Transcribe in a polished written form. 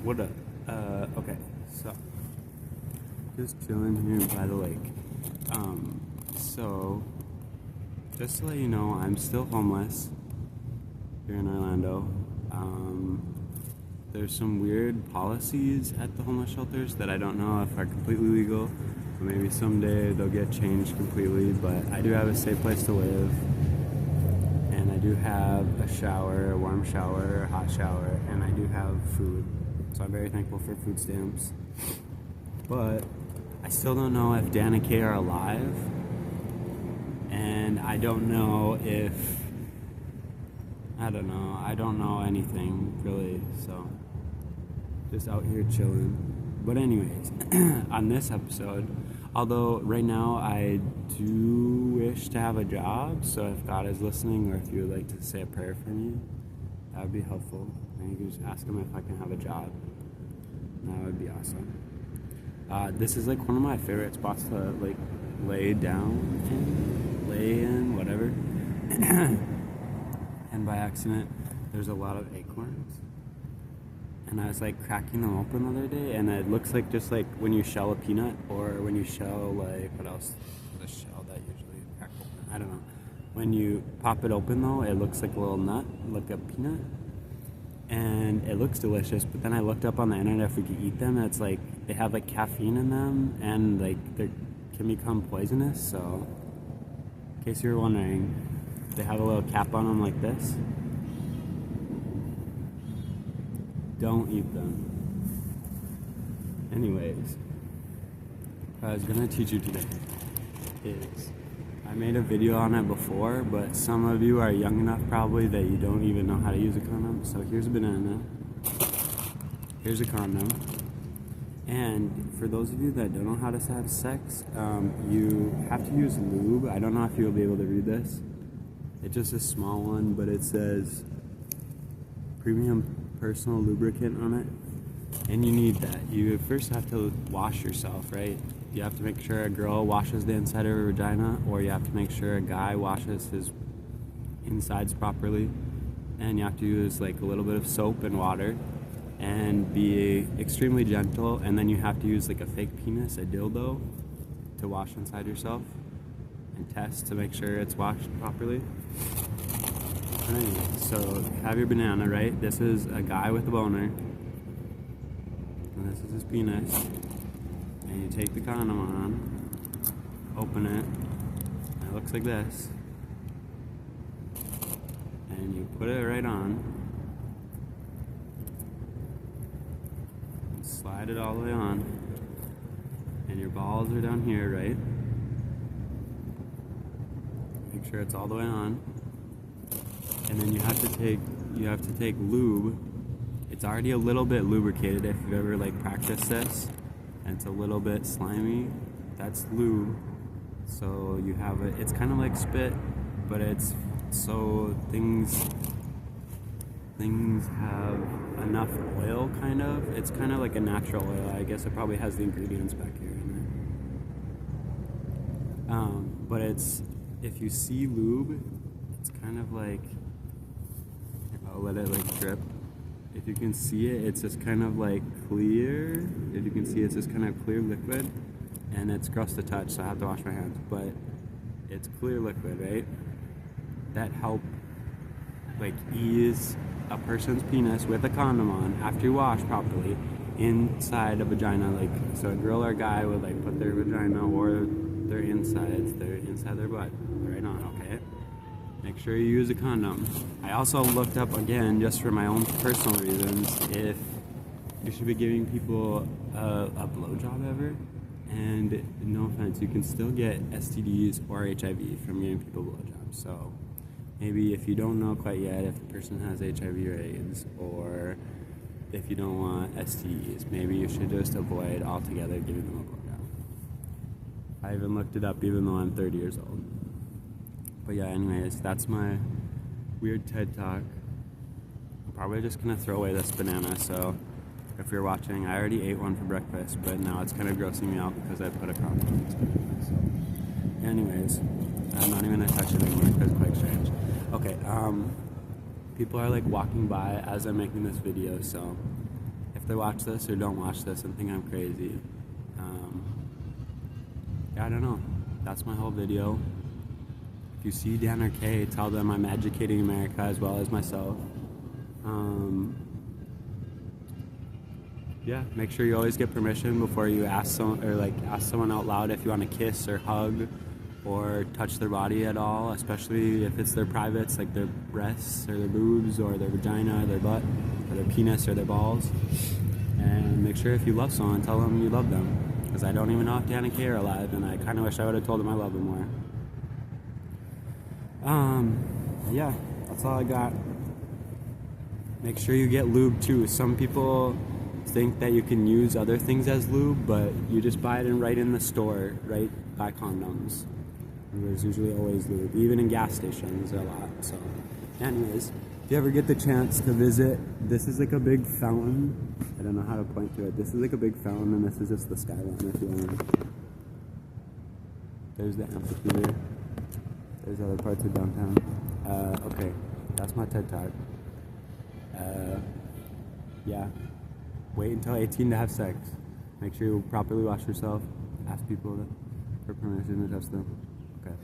What up? Okay, so just chilling here by the lake. So just to let you know, I'm still homeless here in Orlando. There's some weird policies at the homeless shelters that I don't know if are completely legal. Maybe someday they'll get changed completely, but I do have a safe place to live. And I do have a shower, a warm shower, a hot shower, and I do have food. So I'm very thankful for food stamps. But I still don't know if Dan and Kay are alive. And I don't know if... I don't know anything, really, so... Just out here chilling. But anyways, on this episode, although right now I do wish to have a job, so if God is listening, or if you would like to say a prayer for me, that would be helpful. And you can just ask him if I can have a job. That would be awesome. This is like one of my favorite spots to like lay down and lay in, whatever. And by accident, there's a lot of acorns. And I was like cracking them open the other day, and it looks like just like when you shell a peanut, or when you shell like, what else? The shell that usually crack open. I don't know. When you pop it open though, it looks like a little nut, like a peanut. And it looks delicious, but then I looked up on the internet if we could eat them, and it's like, they have like caffeine in them, and like they can become poisonous, so in case you were wondering, they have a little cap on them like this. Don't eat them. Anyways, what I was gonna teach you today is, I made a video on it before, but some of you are young enough probably that you don't even know how to use a condom. So here's a banana, here's a condom, and for those of you that don't know how to have sex, you have to use lube. I don't know if you'll be able to read this. It's just a small one, but it says premium personal lubricant on it, and you need that. You first have to wash yourself, right? You have to make sure a girl washes the inside of her vagina, or you have to make sure a guy washes his insides properly, and you have to use like a little bit of soap and water and be extremely gentle, and then you have to use like a fake penis, a dildo, to wash inside yourself and test to make sure it's washed properly. Alright, so have your banana, right? This is a guy with a boner, and this is his penis, and you take the condom on, open it, and it looks like this, and you put it right on, and slide it all the way on, and your balls are down here, right? Make sure it's all the way on. And then you have to take lube. It's already a little bit lubricated if you've ever like practiced this, and it's a little bit slimy. That's lube. So you have it. It's kind of like spit, but it's so things have enough oil. Kind of. It's kind of like a natural oil. I guess it probably has the ingredients back here in it. But it's, if you see lube, it's kind of like, I'll let it like drip. If you can see it, it's just kind of like clear. If you can see, it's just kind of clear liquid, and it's gross to touch, so I have to wash my hands, but it's clear liquid, right? That help like ease a person's penis with a condom on after you wash properly inside a vagina. Like, so a girl or a guy would like put their vagina or their insides, inside their butt right on, okay? Make sure you use a condom. I also looked up again, just for my own personal reasons, if you should be giving people a blowjob ever. And no offense, you can still get STDs or HIV from giving people blowjobs. So maybe if you don't know quite yet if the person has HIV or AIDS, or if you don't want STDs, maybe you should just avoid altogether giving them a blowjob. I even looked it up even though I'm 30 years old. But yeah, anyways, that's my weird TED Talk. I'm probably just gonna throw away this banana, so if you're watching, I already ate one for breakfast, but now it's kind of grossing me out because I put a condom on this banana, so. Anyways, I'm not even gonna touch it anymore because it's quite strange. Okay, people are like walking by as I'm making this video, so if they watch this or don't watch this and think I'm crazy. Yeah, I don't know. That's my whole video. If you see Dan or Kay, tell them I'm educating America as well as myself. Yeah, make sure you always get permission before you ask someone, or like ask someone out loud if you want to kiss or hug or touch their body at all, especially if it's their privates, like their breasts or their boobs or their vagina or their butt or their penis or their balls. And make sure if you love someone, tell them you love them. Because I don't even know if Dan and Kay are alive, and I kind of wish I would have told them I love them more. Yeah, that's all I got. Make sure you get lube too. Some people think that you can use other things as lube, but you just buy it right in the store, right by condoms. There's usually always lube, even in gas stations a lot. So anyways, if you ever get the chance to visit, this is like a big fountain. I don't know how to point to it. This is like a big fountain, and this is just the skyline if you want. There's the amphitheater. There's other parts of downtown. Okay, that's my TED Talk. Yeah, wait until 18 to have sex. Make sure you properly wash yourself. Ask people for permission to touch them. Okay.